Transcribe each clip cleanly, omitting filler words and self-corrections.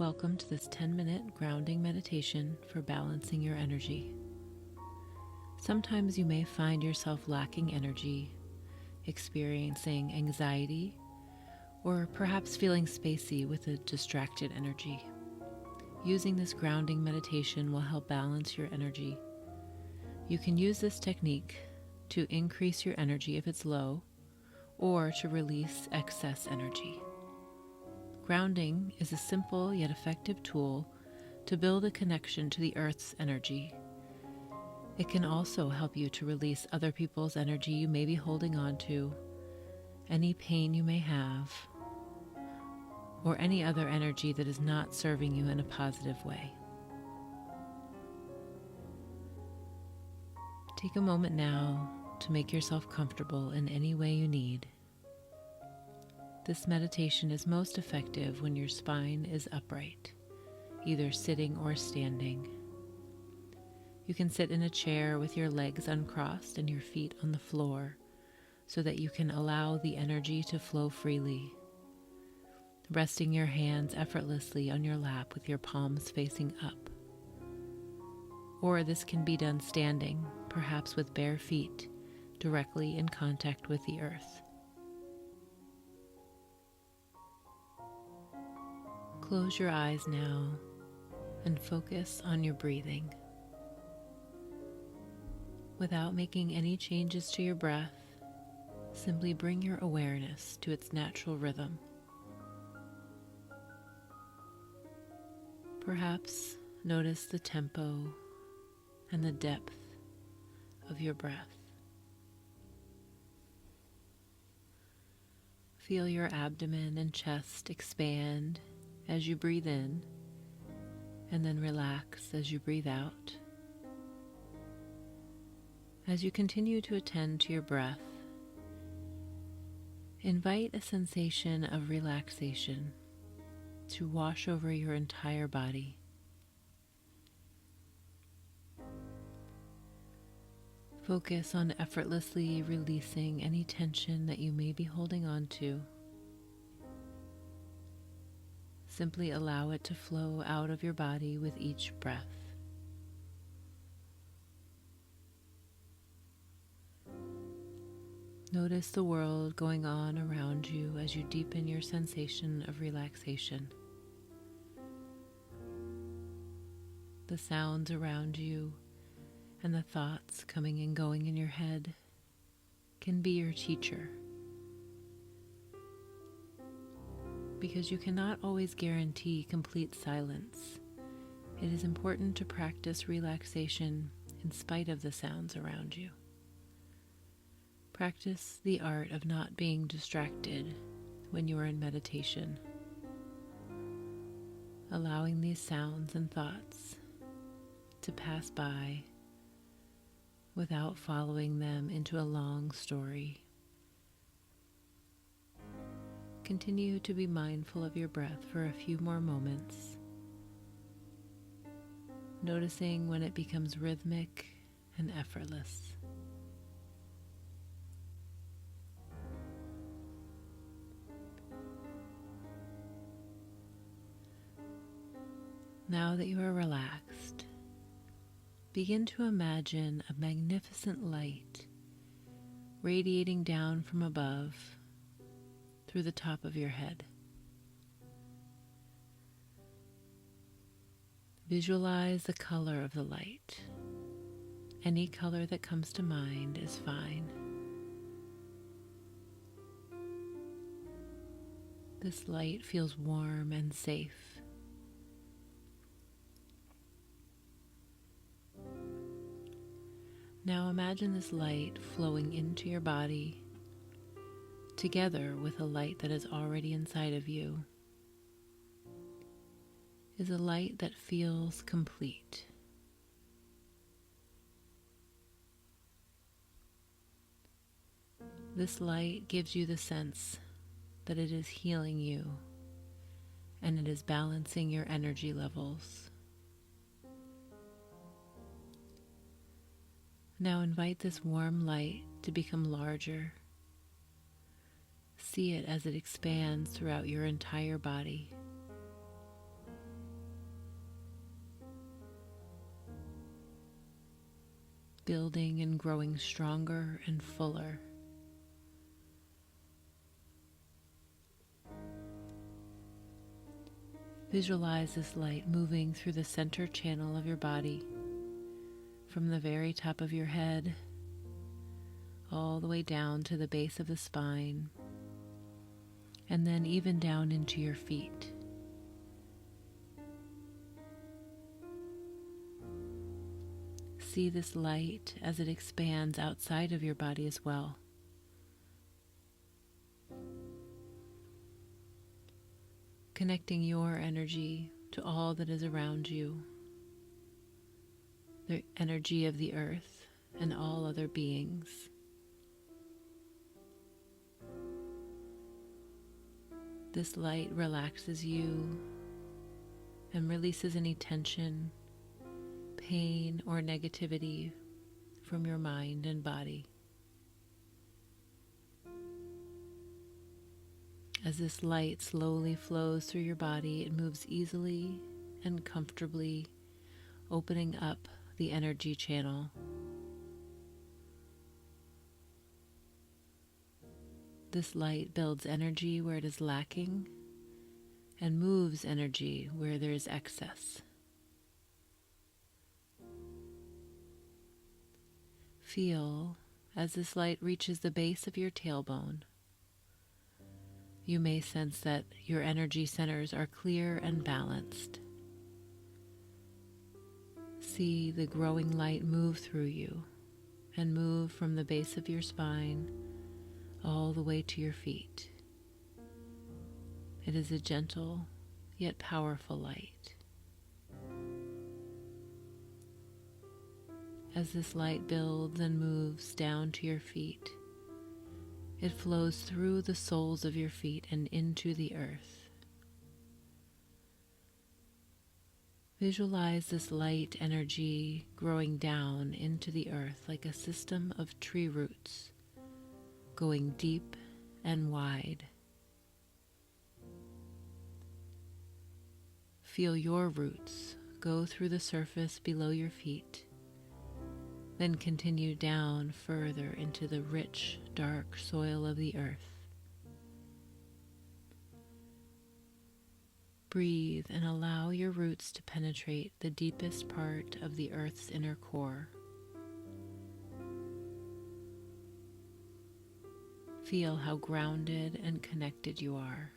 Welcome to this 10-minute grounding meditation for balancing your energy. Sometimes you may find yourself lacking energy, experiencing anxiety, or perhaps feeling spacey with a distracted energy. Using this grounding meditation will help balance your energy. You can use this technique to increase your energy if it's low, or to release excess energy. Grounding is a simple yet effective tool to build a connection to the Earth's energy. It can also help you to release other people's energy you may be holding on to, any pain you may have, or any other energy that is not serving you in a positive way. Take a moment now to make yourself comfortable in any way you need. This meditation is most effective when your spine is upright, either sitting or standing. You can sit in a chair with your legs uncrossed and your feet on the floor so that you can allow the energy to flow freely. Resting your hands effortlessly on your lap with your palms facing up. Or this can be done standing, perhaps with bare feet, directly in contact with the earth. Close your eyes now and focus on your breathing. Without making any changes to your breath, simply bring your awareness to its natural rhythm. Perhaps notice the tempo and the depth of your breath. Feel your abdomen and chest expand as you breathe in, and then relax as you breathe out. As you continue to attend to your breath, invite a sensation of relaxation to wash over your entire body. Focus on effortlessly releasing any tension that you may be holding on to. Simply allow it to flow out of your body with each breath. Notice the world going on around you as you deepen your sensation of relaxation. The sounds around you and the thoughts coming and going in your head can be your teacher. Because you cannot always guarantee complete silence, it is important to practice relaxation in spite of the sounds around you. Practice the art of not being distracted when you are in meditation, allowing these sounds and thoughts to pass by without following them into a long story. Continue to be mindful of your breath for a few more moments, noticing when it becomes rhythmic and effortless. Now that you are relaxed, begin to imagine a magnificent light radiating down from above through the top of your head. Visualize the color of the light. Any color that comes to mind is fine. This light feels warm and safe. Now imagine this light flowing into your body together with a light that is already inside of you, is a light that feels complete. This light gives you the sense that it is healing you and it is balancing your energy levels. Now invite this warm light to become larger. See it as it expands throughout your entire body. building and growing stronger and fuller. Visualize this light moving through the center channel of your body, from the very top of your head, all the way down to the base of the spine, and then even down into your feet. See this light as it expands outside of your body as well. Connecting your energy to all that is around you, the energy of the earth and all other beings. This light relaxes you and releases any tension, pain, or negativity from your mind and body. As this light slowly flows through your body, it moves easily and comfortably, opening up the energy channel. This light builds energy where it is lacking and moves energy where there is excess. Feel as this light reaches the base of your tailbone. You may sense that your energy centers are clear and balanced. See the growing light move through you and move from the base of your spine all the way to your feet. It is a gentle yet powerful light. As this light builds and moves down to your feet, it flows through the soles of your feet and into the earth. Visualize this light energy growing down into the earth like a system of tree roots, going deep and wide. Feel your roots go through the surface below your feet, then continue down further into the rich, dark soil of the earth. Breathe and allow your roots to penetrate the deepest part of the earth's inner core. Feel how grounded and connected you are.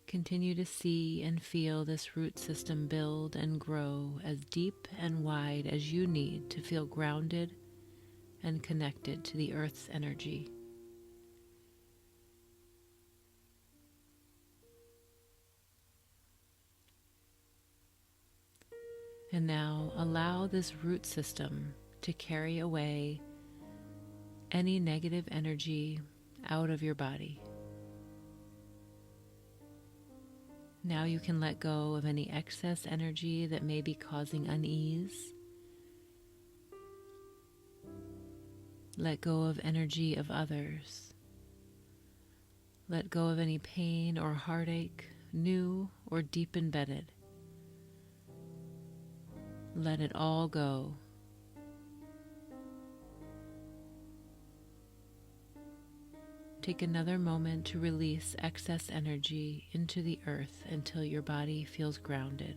Continue to see and feel this root system build and grow as deep and wide as you need to feel grounded and connected to the earth's energy. And now allow this root system to carry away any negative energy out of your body. Now you can let go of any excess energy that may be causing unease. Let go of energy of others. Let go of any pain or heartache, new or deep embedded. Let it all go. Take another moment to release excess energy into the earth until your body feels grounded.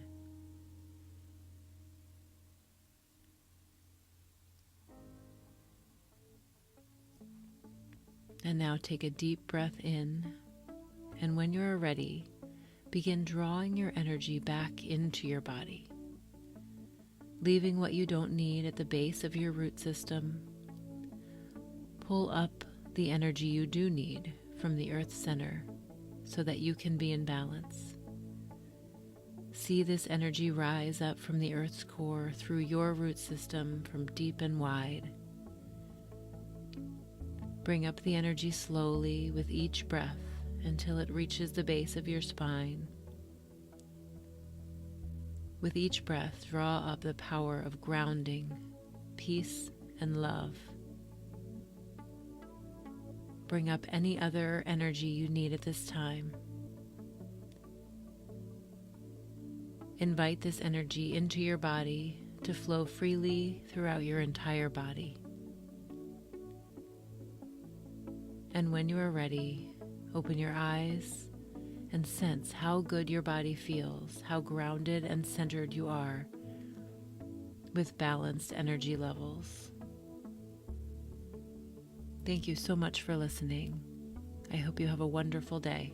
And now take a deep breath in, and when you are ready, begin drawing your energy back into your body, leaving what you don't need at the base of your root system. Pull up the energy you do need from the earth's center so that you can be in balance. See this energy rise up from the earth's core through your root system from deep and wide. Bring up the energy slowly with each breath until it reaches the base of your spine. With each breath, draw up the power of grounding, peace, and love. Bring up any other energy you need at this time. Invite this energy into your body to flow freely throughout your entire body. And when you are ready, open your eyes and sense how good your body feels, how grounded and centered you are with balanced energy levels. Thank you so much for listening. I hope you have a wonderful day.